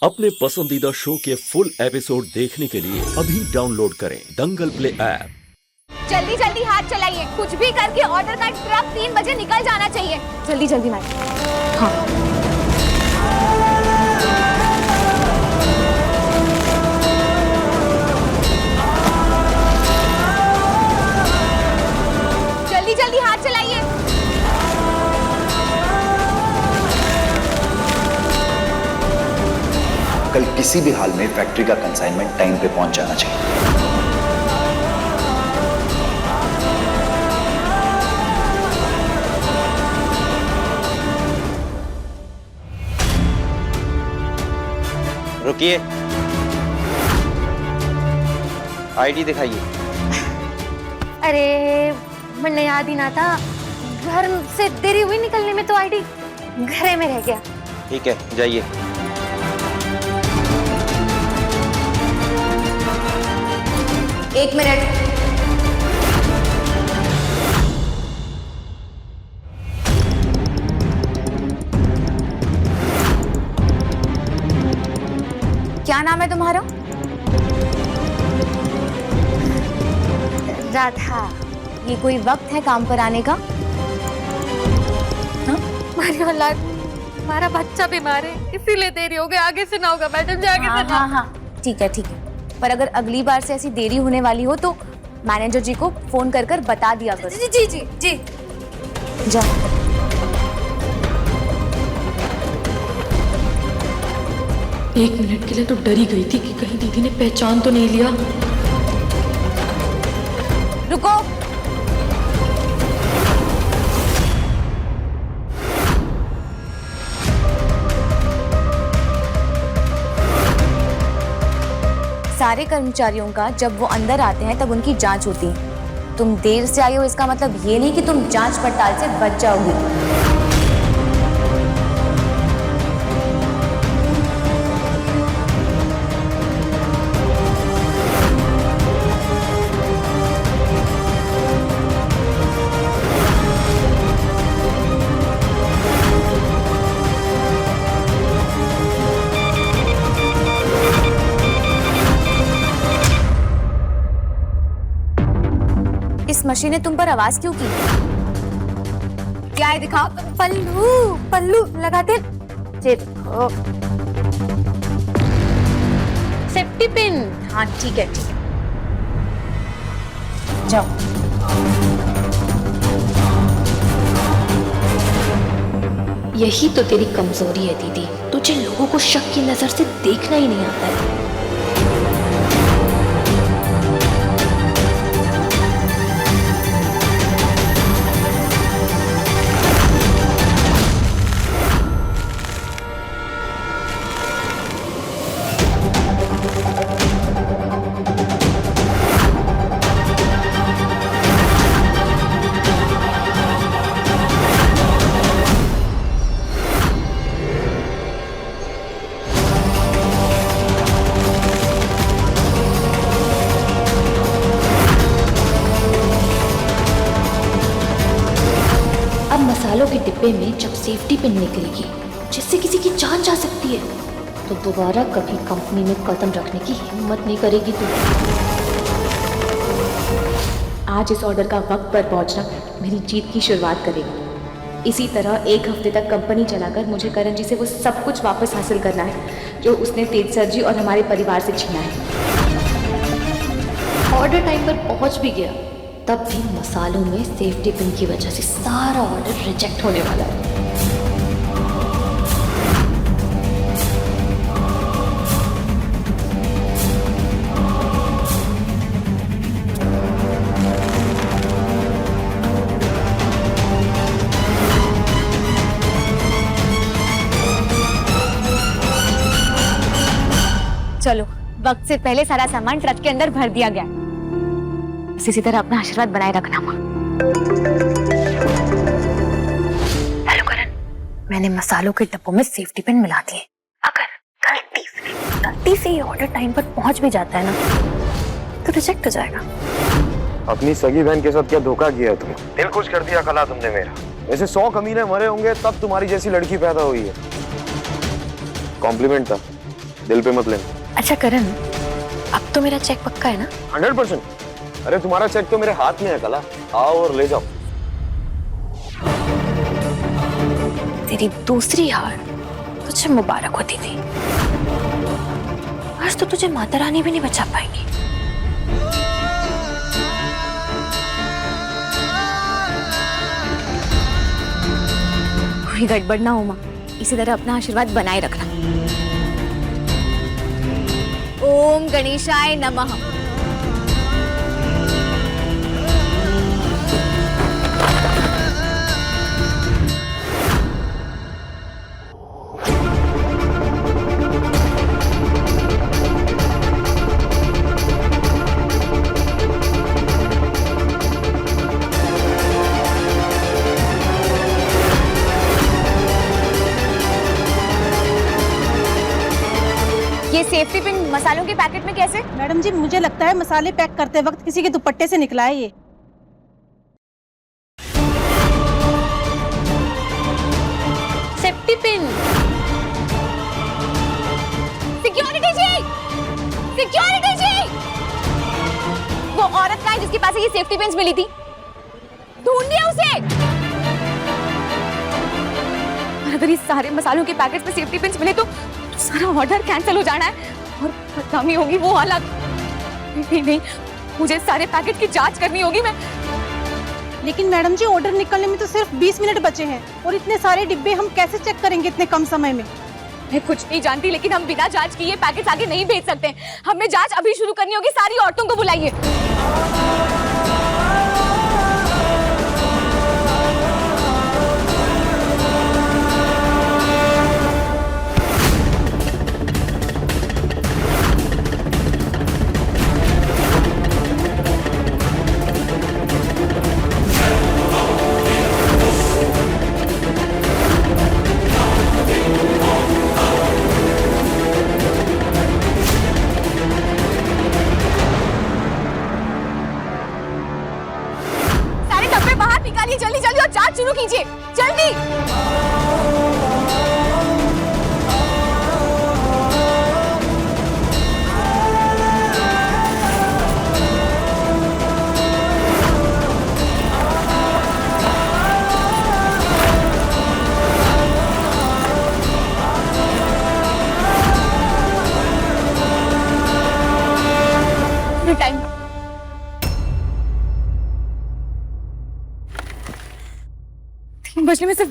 अपने पसंदीदा शो के फुल एपिसोड देखने के लिए अभी डाउनलोड करें दंगल प्ले ऐप। जल्दी जल्दी हाथ चलाइए, कुछ भी करके ऑर्डर का ट्रक 3 बजे निकल जाना चाहिए। जल्दी जल्दी मैडम। हाँ जल्दी जल्दी हाथ चलाइए। कल किसी भी हाल में फैक्ट्री का कंसाइनमेंट टाइम पे पहुंच जाना चाहिए। रुकिए, आईडी दिखाइए। अरे मैंने याद ही ना था, घर से देरी हुई निकलने में तो आईडी घरे में रह गया। ठीक है, जाइए। एक मिनट। क्या नाम है तुम्हारा? राधा। ये कोई वक्त है काम पर आने का? हमारा बच्चा बीमार है, इसीलिए देरी हो गई। आगे से ना होगा मैडम जी, आगे से ना। हाँ, ठीक है ठीक है। पर अगर अगली बार से ऐसी देरी होने वाली हो तो मैनेजर जी को फोन कर कर बता दिया करो। जी जी जी जी। जाओ। एक मिनट के लिए तो डरी गई थी कि कहीं दीदी ने पहचान तो नहीं लिया। रुको। सारे कर्मचारियों का जब वो अंदर आते हैं तब उनकी जांच होती है। तुम देर से आई हो इसका मतलब ये नहीं कि तुम जांच पड़ताल से बच जाओगी। इस मशीन ने तुम पर आवाज क्यों की? क्या है दिखाओ। पल्लू पल्लू लगाते। Safety pin. हाँ ठीक है ठीक है। जाओ। यही तो तेरी कमजोरी है दीदी, तुझे लोगों को शक की नजर से देखना ही नहीं आता है। मसालों के डिब्बे में जब सेफ्टी पिन निकलेगी जिससे किसी की जान जा सकती है तो दोबारा कभी कंपनी में कदम रखने की हिम्मत नहीं करेगी तू। आज इस ऑर्डर का वक्त पर पहुंचना मेरी जीत की शुरुआत करेगा। इसी तरह एक हफ्ते तक कंपनी चलाकर मुझे करण जी से वो सब कुछ वापस हासिल करना है जो उसने तेज सर जी और हमारे परिवार से छीना है। ऑर्डर टाइम पर पहुंच भी गया तब भी मसालों में सेफ्टी पिन की वजह से सारा ऑर्डर रिजेक्ट होने वाला है। चलो, वक्त से पहले सारा सामान ट्रक के अंदर भर दिया गया। इसी तरह अपना आशीर्वाद बनाए रखना माँ। हेलो करण, मैंने मसालों के डब्बों में सेफ्टी पिन मिला दिए। अगर गलती से ये ऑर्डर टाइम पर पहुंच भी जाता है ना तो रिजेक्ट हो जाएगा। अपनी सगी बहन के साथ क्या धोखा किया तुम? दिल खुश कर दिया खला तुमने मेरा। ऐसे 100 कमीने मरे होंगे तब तुम्हारी जैसी लड़की पैदा हुई है। कॉम्प्लीमेंट था। दिल पे मत लेना। अच्छा करण, अब तो मेरा चेक पक्का है ना? 100%। अरे तुम्हारा चेक तो मेरे हाथ में है कला, आओ और ले जाओ। तेरी दूसरी हार तुझे मुबारक होती थी। आज तो तुझे माता रानी भी नहीं बचा पाएंगी। कोई गड़बड़ ना हो माँ, इसी तरह अपना आशीर्वाद बनाए रखना। ओम गणेशाय नमः। ये सेफ्टी पिन मसालों के पैकेट में कैसे? मैडम जी, मुझे लगता है मसाले पैक करते वक्त किसी के दुपट्टे से निकला है ये। Safety pin. सिक्योरिटी जी! सिक्योरिटी जी! वो औरत कहाँ है जिसके पास ये सेफ्टी पिन्स मिली थी? ढूंढिए उसे। अगर इस सारे मसालों के पैकेट में सेफ्टी पिन्स मिले तो सारा ऑर्डर कैंसिल हो जाना है और बदनामी होगी वो अलग। नहीं, मुझे सारे पैकेट की जांच करनी होगी। मैं लेकिन मैडम जी, ऑर्डर निकलने में तो सिर्फ 20 मिनट बचे हैं और इतने सारे डिब्बे हम कैसे चेक करेंगे इतने कम समय में? मैं कुछ नहीं जानती, लेकिन हम बिना जांच किए पैकेट आगे नहीं भेज सकते। हमें जांच अभी शुरू करनी होगी। सारी औरतों को बुलाइए। जल्दी जल्दी और जांच शुरू कीजिए, जल्दी। टाइम बचने में सिर्फ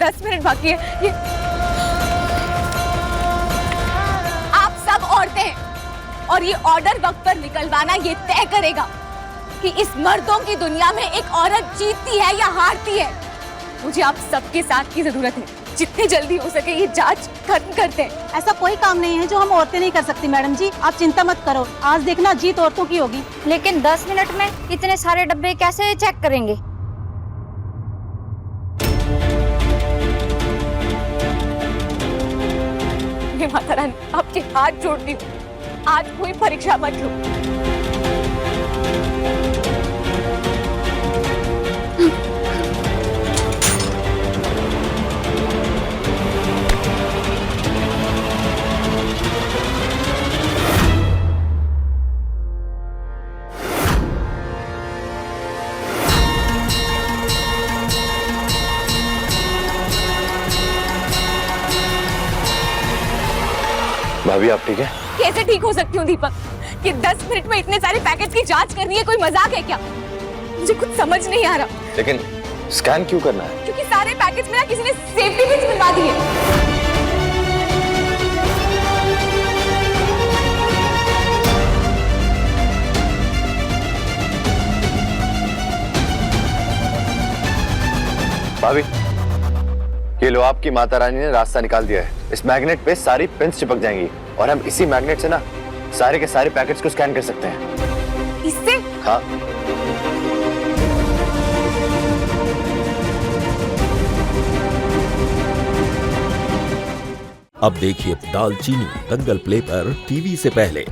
10 मिनट बाकी है। ये आप सब औरतें हैं और ये ऑर्डर वक्त पर निकलवाना ये तय करेगा कि इस मर्दों की दुनिया में एक औरत जीतती है या हारती है। मुझे आप सबके साथ की जरूरत है। जितने जल्दी हो सके ये जांच खत्म करते हैं। ऐसा कोई काम नहीं है जो हम औरतें नहीं कर सकती मैडम जी, आप चिंता मत करो। आज देखना जीत औरतों की होगी। लेकिन 10 मिनट में इतने सारे डब्बे कैसे चेक करेंगे? माता रानी, आपके हाथ जोड़ती हूँ, आज कोई परीक्षा मत लो। भाभी आप ठीक है? कैसे ठीक हो सकती हूँ दीपक? कि 10 मिनट में इतने सारे पैकेट की जांच करनी है, कोई मजाक है क्या? मुझे कुछ समझ नहीं आ रहा। लेकिन स्कैन क्यों करना है? क्योंकि सारे पैकेट्स में ना किसी ने सेफ्टी पिन्स मिलवा दिए। भाभी, ये लो, आपकी माता रानी ने रास्ता निकाल दिया है। इस मैग्नेट पे सारी पिन्स चिपक जाएंगी और हम इसी मैग्नेट से ना सारे के सारे पैकेट्स को स्कैन कर सकते हैं। इससे? हाँ। अब देखिए दालचीनी दंगल प्ले पर टीवी से पहले।